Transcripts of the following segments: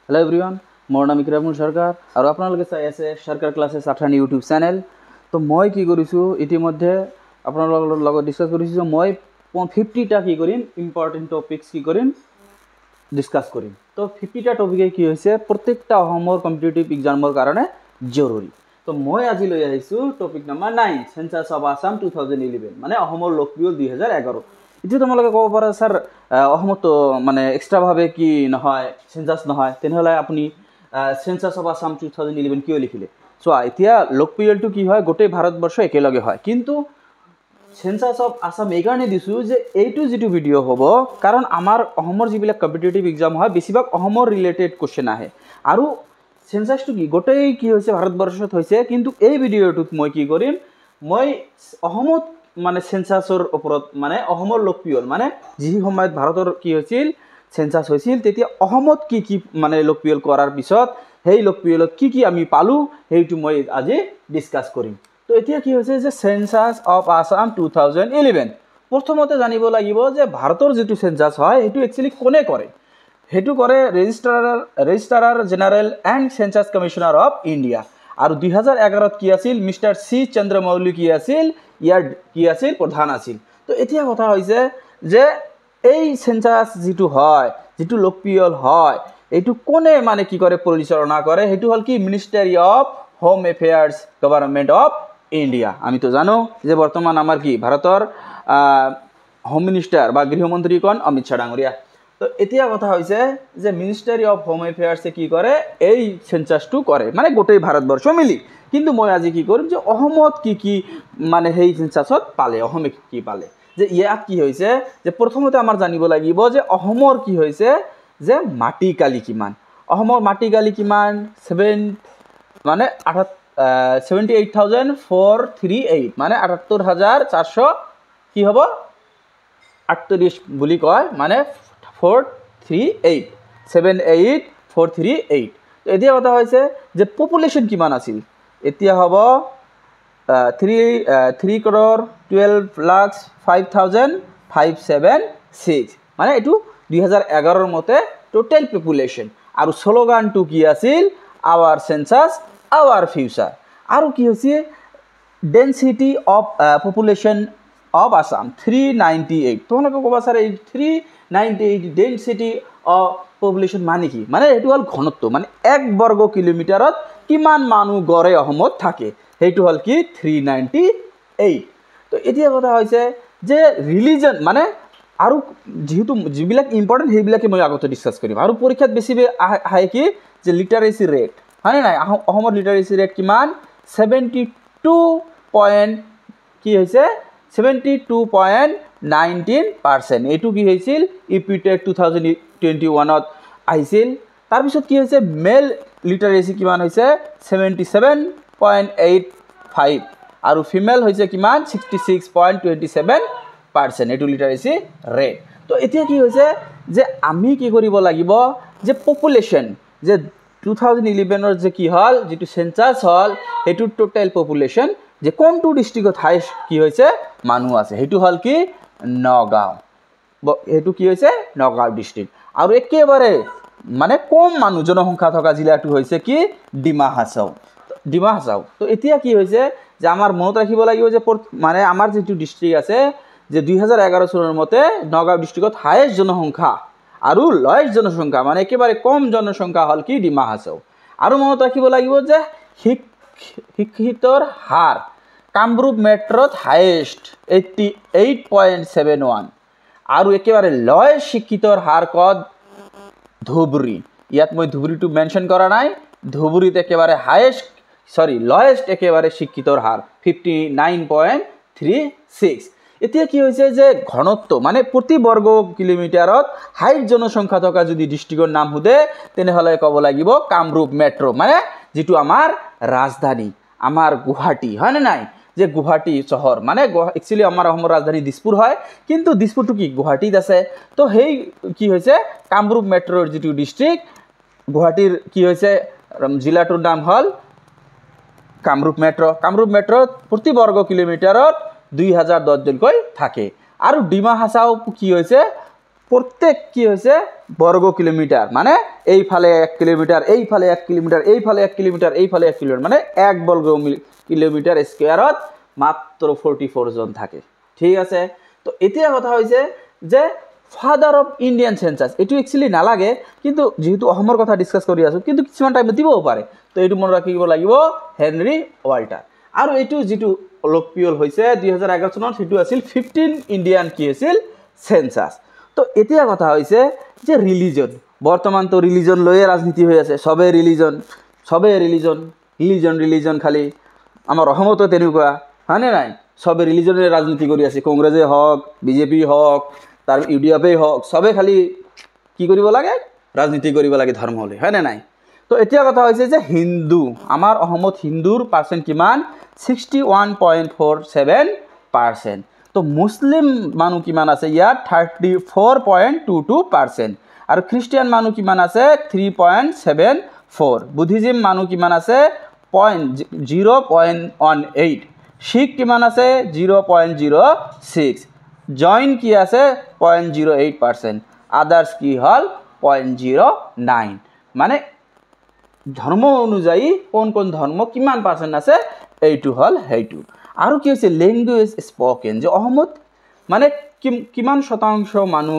Hello everyone मोर नाम इकरामुल सरकार और आपनालोके चाइ आछे सरकार क्लासेस आठानी यूट्यूब चैनल। तो मैं कि करिछु इतिमध्ये आपनालोকৰ লগত डिस्कस करिछु जे मैं 50टा कि करिम इम्पर्टेन्ट टपिक्स कि करिम डिस्कस करिम। तो 50टा टपिके कि होइसे प्रत्येकटा अहोমৰ कम्पिटिटिव एग्जाমৰ কাৰণে जरूरी। तो मैं আজি লৈ আহিছো टपिक नम्बर 9 सेन्सास अफ आसाम 2011 माने अहोমৰ लोकपियल 2011। इति তোমালোকে কব পাৰা স্যার অসমত মানে এক্সট্রা ভাবে কি নহয় সেন্সাস নহয় তেনেহলে আপুনি সেন্সাস অফ আসাম 2011 কিয় লিখিলে। সো এতিয়া লোকপিয়লটো কি হয় গোটেই ভাৰতবৰ্ষ একেলগে হয়, কিন্তু সেন্সাস অফ আসাম এই কাৰণে দিছো যে এইটো যেটো ভিডিও হ'ব কাৰণ আমাৰ অসমৰ যিবিলাক কম্পিটিটিভ এক্সাম হয় বেছিভাগ অসমৰ ৰিলেটেড কোশ্চেন আহে আৰু সেন্সাসটো কি গোটেই কি হৈছে ভাৰতবৰ্ষত হৈছে, কিন্তু এই ভিডিওটোত মই কি কৰিম মই অসমত মানে সেন্সাসৰ ওপৰত মানে অসমৰ লোকপিয়ল মানে যি সময়ত ভাৰতৰ কি হৈছিল সেন্সাস হৈছিল তেতিয়া অসমত কি কি মানে লোকপিয়ল কৰাৰ পিছত সেই লোকপিয়লত কি কি আমি পালো সেইটো মই আজি ডিসকাস কৰিম। তো এতিয়া কি হৈছে যে সেন্সাস অফ আসাম 2011 প্ৰথমতে জানিব লাগিব যে ভাৰতৰ যেটো সেন্সাস হয় এটো একচুয়ালি কোনে কৰে। হেতু কৰে registrar general and census commissioner of India আৰু 2011 কি আছিল মিস্টাৰ সি চন্দ্ৰমৌলি কি আছিল ইয়াৰ কি আছিল প্ৰধান আছিল। তো এতিয়া কথা হৈছে যে এই সেন্সাস যেটো হয় যেটো লোকপিয়ল হয় এটো কোনে মানে কি কৰে পৰিচালনা কৰে হেতু হল কি ministry of home affairs government of India. আমি তো জানো যে বৰ্তমান আমাৰ কি ভাৰতৰ হোম মিনিষ্টাৰ বা গৃহমন্ত্ৰী কোন অমিত শাহ ডাঙৰীয়া। তো এতিয়া কথা হৈছে যে মিনিষ্ট্ৰি অফ হোম এফেয়াৰ্সে কি কৰে এই সেন্সাসটো কৰে মানে গোটেই ভাৰতবৰ্ষ মিলি, কিন্তু মই আজি কি কৰিম যে অসমত কি কি মানে সেই সেন্সাসত পালে অসমে কি পালে যে ইয়াত কি হৈছে যে প্ৰথমতে আমাৰ জানিব লাগিব যে অসমৰ কি হৈছে যে মাটি কালি কিমান অসমৰ মাটি কালি কিমান 78,438 মানে 78,400 কি হ'ব 38 বুলি কয় মানে 438 78438। তো এতিয়া কথা হৈছে যে পপুলেশন কিমান আছিল এতিয়া হ'ব 3,12,05,576 মানে এটো 2011 মতে টোটাল পপুলেশন আৰু স্লোগানটো কি আছিল আৱাৰ সেন্সাস আৱাৰ ফিউচাৰ। আৰু কি হৈছে density of population of Assam 398। তোমালোকে ক'বা স্যার এই 398 ডেন্সিটি অফ পপুলেশন মানে কি মানে এটো হল ঘনত্ব মানে 1 বর্গ কিলোমিটাৰত কিমান মানুহ গড়ে অসমত থাকে হেতু হল কি 398। তো এতিয়া কথা হৈছে যে ৰিলিজন মানে আৰু যেহেতু যিবিলাক ইম্পৰ্টেন্ট সেইবিলাকে মই আগতে ডিসকাস কৰিম। আৰু পৰীক্ষাত বেছি আহে কি যে লিটাৰেসি ৰেট হয় নাই অসমৰ লিটাৰেসি ৰেট কিমান 72 কি হৈছে 72.19%। এটো কি হৈছিল ইপিটেক 2021ত আহিছিল। তাৰ পিছত কি হৈছে মেল লিটাৰেসি কিমান হৈছে 77.85 আৰু ফিমেল হৈছে কিমান 66.27%। এটো লিটাৰেসি ৰেট। তো এতিয়া কি হৈছে যে আমি কি কৰিব লাগিব যে পপুলেশন যে 2011 যে কি হল যেটো সেন্সাস হল হেতু টোটাল পপুলেশন যে কোনটো ডিস্ট্রিক্টত হাইয়েস্ট কি হৈছে মানুহ আছে হেতু হল কি নগাঁও। হেতু কি হৈছে নগাঁও ডিস্ট্রিক্ট। আৰু একেবাৰে মানে কম মানুহ জনসংখ্যা থকা জিলাটো হৈছে কি ডিমা হাছাও। তো এতিয়া কি হৈছে যে আমাৰ মনত ৰাখিব লাগিব যে মানে আমাৰ যেটো ডিস্ট্ৰিক্ট আছে যে 2011 চনৰ মতে নগাঁও ডিস্ট্ৰিক্টত হাইয়েস্ট জনসংখ্যা আৰু লয়েস্ট জনসংখ্যা মানে একেবাৰে কম জনসংখ্যা হল কি ডিমা হাছাও। আৰু মনত ৰাখিব লাগিব যে শিক্ষিতৰ হাৰ কামৰূপ মেট্ৰত হাইয়েস্ট 88.71 আৰু একেবাৰে লয়েস্ট শিক্ষিতৰ হাৰ কত ধুবুৰী। ইয়াত মই ধুবুৰীটো মেনশন কৰা নাই, ধুবুৰীত একেবাৰে হাইয়েস্ট লয়েস্ট একেবাৰে শিক্ষিতৰ হাৰ 59.36। এতিয়া কি হৈছে যে ঘনত্ব মানে প্ৰতি বৰ্গ কিলোমিটাৰত হাইয়েস্ট জনসংখ্যা থকা যদি ডিস্ট্ৰিক্টৰ নাম হুদে তেনেহলে ক'ব লাগিব কামৰূপ মেট্ৰো মানে যেটো আমাৰ ৰাজধানী আমাৰ গুৱাহাটী হয় না নাই যে গুৱাহাটী চহৰ মানে একচুয়ালি আমাৰ অসমৰ ৰাজধানী দিছপুৰ হয়, কিন্তু দিছপুৰটো কি গুৱাহাটীত আছে। তো সেই কি হৈছে কামৰূপ মেট্ৰোৰ যেটো ডিস্ট্ৰিক্ট গুৱাহাটীৰ কি হৈছে জিলাটোৰ নাম হল কামৰূপ মেট্ৰো। কামৰূপ মেট্ৰোত প্ৰতি বৰ্গ কিলোমিটাৰত 2010 জনকৈ থাকে। আৰু ডিমা হাছাও কি হৈছে প্রত্যেক কি হয়েছে বর্গ কিলোমিটার, মানে এইফালে 1 কিলোমিটার, এইফালে 1 কিলোমিটার, এইফালে 1 কিলোমিটার, এইফালে 1 কিলোমিটার, মানে 1 বর্গ কিলোমিটার স্কোয়ারত মাত্র 44 জন থাকে। ঠিক আছে, তো এতিয়া কথা হৈছে যে ফাদার অফ ইন্ডিয়ান সেন্সাস, এইটো একচুয়ালি নালাগে, কিন্তু যেহেতু অসমৰ কথা ডিসকাস কৰি আছো, কিন্তু কিছুমান টাইমত দিবও পাৰে। তো এইটো মনত ৰাখিব লাগিব, হেনৰি ৱাল্টাৰ। আৰু এইটো যিটো লোকপ্ৰিয় হৈছে 2011 চনত, সেইটো আছিল 15 ইণ্ডিয়ান কি আছিল সেন্সাস। তো এতিয়া কথা হৈছে যে রিলিজন, বর্তমান তো রিলিজন লয়ে রাজনীতি হৈ আছে, সবে রিলিজন খালি আমার অসমতো তেনেকুৱা হয়নে নাই, সবে ৰিলিজনেৰ ৰাজনীতি কৰি আছে, কংগ্ৰেসে হওক, বিজেপি হওক, তাৰ ইউডিএফে হওক, সবে খালি কি কৰিব লাগে, ৰাজনীতি কৰিব লাগে ধৰ্ম লৈ, হয়নে নাই। তো এতিয়া কথা হৈছে যে হিন্দু, আমাৰ অসমত হিন্দুৰ পাৰ্চেণ্ট কিমান, 61.47%। তো মুসলিম মানুহ কিমান আছে ইয়াত, 34.22%। আৰু খ্ৰীষ্টিয়ান মানুহ কিমান আছে, 3.74। বুদ্ধিজিম মানুহ কিমান আছে, 0.18। শিখ কিমান আছে, 0.06। জৈন কি আছে, 0.08%। আদার্স কি হল 0.09। মানে ধর্ম অনুযায়ী কোন কোন ধর্ম কিমান পার্সেন্ট আছে, এইটো হল সেইটো। আৰু কি হৈছে লেংগুৱেজ স্পকেন, যে অসমত মানে কিমান শতাংশ মানুহ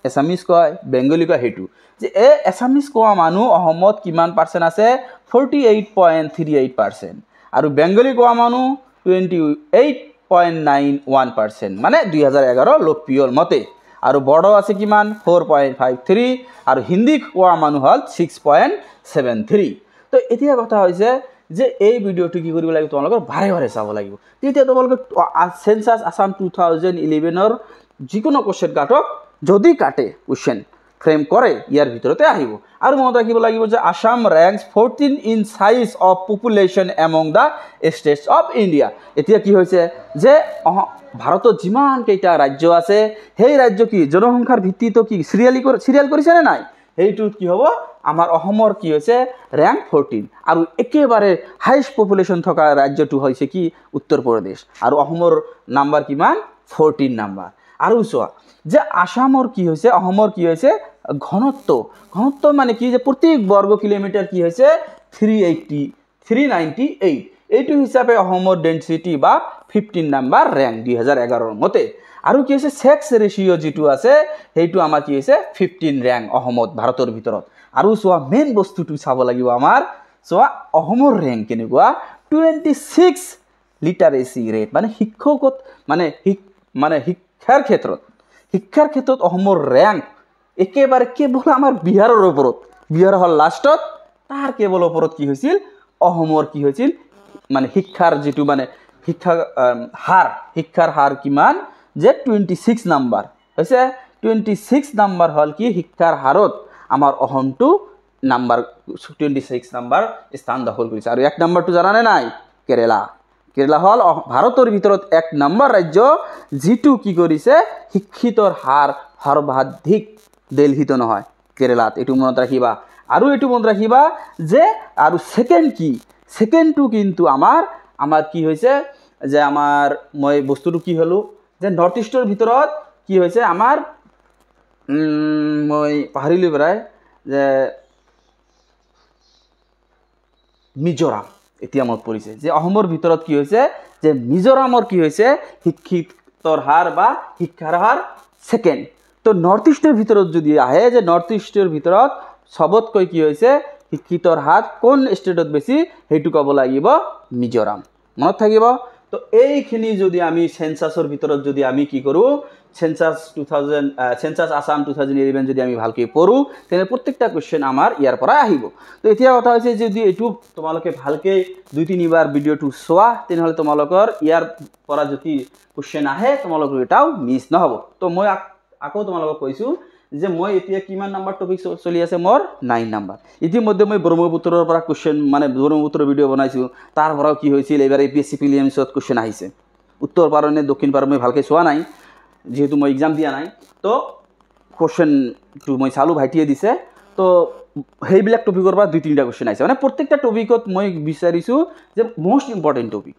এছামিজ কয়, বেংগলী কয়, সেইটো যে এছামিজ কোৱা মানুহ অসমত কিমান পাৰ্চেণ্ট আছে, 48.38%। আৰু বেংগলী কোৱা মানুহ 28.91%, মানে 2011 লোকপ্ৰিয়ৰ মতে। আৰু বড়ো আছে কিমান, 4.53। আৰু হিন্দী কোৱা মানুহ হল 6.73। তো এতিয়া কথা হৈছে যে এই ভিডিওটো কি কৰিব লাগিব, তোমালোকৰ বাৰে বাৰে চাব লাগিব, তেতিয়া তোমালোকৰ সেন্সাস আসাম 2011 যিকোনো কোশ্চেন কাটক, যদি কাটে কোশ্চেন ফ্রেম করে ইয়ার ভিতরতে আহিব। আর মনত রাখিব লাগিব যে Assam ranks 14 in size of population among the states of India. এতিয়া কি হৈছে যে ভারতত যিমান কেইটা রাজ্য আছে, সেই রাজ্য কি জনসংখ্যার ভিত্তিত কি সিরিয়াল কৰিছে নে নাই, সেইটোত কি হ'ব, আমাৰ অসমৰ কি হৈছে ৰ্যাঙ্ক 14। আৰু একেবাৰে হাইয়েস্ট পপুলেশন থকা ৰাজ্যটো হৈছে কি উত্তৰ প্ৰদেশ, আৰু অসমৰ নাম্বাৰ কিমান, 14 নাম্বাৰ। আৰু চোৱা যে আসামৰ কি হৈছে, অসমৰ কি হৈছে ঘনত্ব মানে কি, যে প্ৰত্যেক বৰ্গ কিলোমিটাৰ কি হৈছে 398। এইটো হিসাবে অসমৰ ডেন্সিটি বা 15 নাম্বাৰ ৰ্যাঙ্ক 2011 মতে। আৰু কি হৈছে সেক্স ৰেশিও যিটো আছে, সেইটো আমাৰ কি হৈছে 15 ৰ্যাঙ্ক অসমত, ভাৰতৰ ভিতৰত। আৰু চোৱা মেইন বস্তুটো চাব লাগিব আমাৰ, চোৱা অসমৰ ৰ্যাঙ্ক কেনেকুৱা, 26 লিটাৰেসি ৰেট, মানে শিক্ষকত মানে শিক্ষাৰ ক্ষেত্ৰত অসমৰ ৰ্যাঙ্ক একেবাৰে কেৱল আমাৰ বিহাৰৰ ওপৰত, বিহাৰ হল লাষ্টত, তাৰ কেৱল ওপৰত কি হৈছিল, অসমৰ কি হৈছিল, মানে শিক্ষাৰ যিটো মানে শিক্ষাৰ হাৰ কিমান, যে 26 নাম্বাৰ হৈছে। 26 নাম্বাৰ হল কি শিক্ষাৰ হাৰত আমাৰ অসমটো নাম্বাৰ 26 নাম্বাৰ স্থান দখল কৰিছে। আৰু 1 নাম্বাৰটো জানানে নাই, কেৰেলা হল ভাৰতৰ ভিতৰত 1 নাম্বাৰ ৰাজ্য, যিটো কি কৰিছে শিক্ষিতৰ হাৰ সৰ্বাধিক দিল্লীত নহয়, কেৰেলাত। এইটো মনত ৰাখিবা। আৰু এইটো মনত ৰাখিবা যে আৰু সেকেন্ডটো কিন্তু আমাৰ কি হৈছে, যে আমাৰ মই বস্তুটো কি হলো, যে নৰ্থ ইষ্টৰ ভিতৰত কি হৈছে আমাৰ, মই পাহৰিলো প্ৰায়, যে মিজোৰাম। এতিয়া মনত পৰিছে যে অসমৰ ভিতৰত কি হৈছে, যে মিজোৰামৰ কি হৈছে শিক্ষিতৰ হাৰ বা শিক্ষাৰ হাৰ সেকেন্ড। তো নৰ্থ ইস্টেৰ ভিতৰত যদি আহে, যে নৰ্থ ইস্টেৰ ভিতৰত সবতকৈ কি হৈছে শিক্ষিতৰ হাৰ কোন স্টেটত বেছি, সেইটো ক'ব লাগিব মিজোৰাম, মনত থাকিব। তো এইখিনি যদি আমি সেন্সাসৰ ভিতৰত যদি আমি কি কৰোঁ, সেন্সাস আসাম 2011 যদি আমি ভালকৈ পঢ়োঁ, তেনে প্ৰত্যেকটা কোশ্চেন আমাৰ ইয়াৰ পৰা আহিব। তো এতিয়া কথা হৈছে যদি এইটো তোমালোকে ভালকৈ 2-3 বাৰ ভিডিঅ'টো চোৱা, তেনেহ'লে তোমালোকৰ ইয়াৰ পৰা যদি কোশ্চেন আহে, তোমালোকৰ এটাও মিছ নহ'ব। তো মই আকৌ তোমালোকক কৈছোঁ যে মই এতিয়া কিমান নাম্বাৰ টপিক চলি আছে, মোৰ 9 নাম্বাৰ। ইতিমধ্যে মই ব্ৰহ্মপুত্ৰৰ পৰা কোশ্চেন, মানে ব্ৰহ্মপুত্ৰৰ ভিডিঅ' বনাইছোঁ, তাৰ পৰাও কি হৈছিল, এইবাৰ APSC প্ৰিলিমছত কোশ্চেন আহিছে, উত্তৰ পাৰ নে দক্ষিণ পাৰ মই ভালকৈ চোৱা নাই, যেহেতু মই এক্সাম দিয়া নাই। তো কোশ্চেনটো মই চালোঁ, ভাইটিয়ে দিছে, তো সেইবিলাক টপিকৰ পৰা 2-3টা কোশ্চেন আহিছে, মানে প্ৰত্যেকটা টপিকত মই বিচাৰিছোঁ যে মষ্ট ইম্পৰ্টেণ্ট টপিক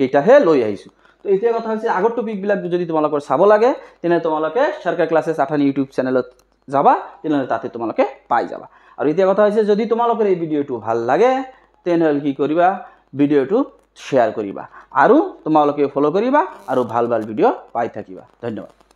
কেইটাহে লৈ আহিছোঁ। তো এতিয়া কথা হৈছে আগৰ টপিকবিলাক যদি তোমালোকৰ চাব লাগে তেনেহ'লে তোমালোকে চৰকাৰ ক্লাছেছ 8 ইউটিউব চেনেলত যাবা তেনেহ'লে তাতে তোমালোকে পাই যাবা আৰু এতিয়া কথা হৈছে যদি তোমালোকৰ এই ভিডিঅ'টো ভাল লাগে তেনেহ'লে কি কৰিবা ভিডিঅ'টো শ্বেয়াৰ কৰিবা আৰু তোমালোকে ফলো কৰিবা আৰু ভাল ভাল ভিডিঅ' পাই থাকিবা ধন্যবাদ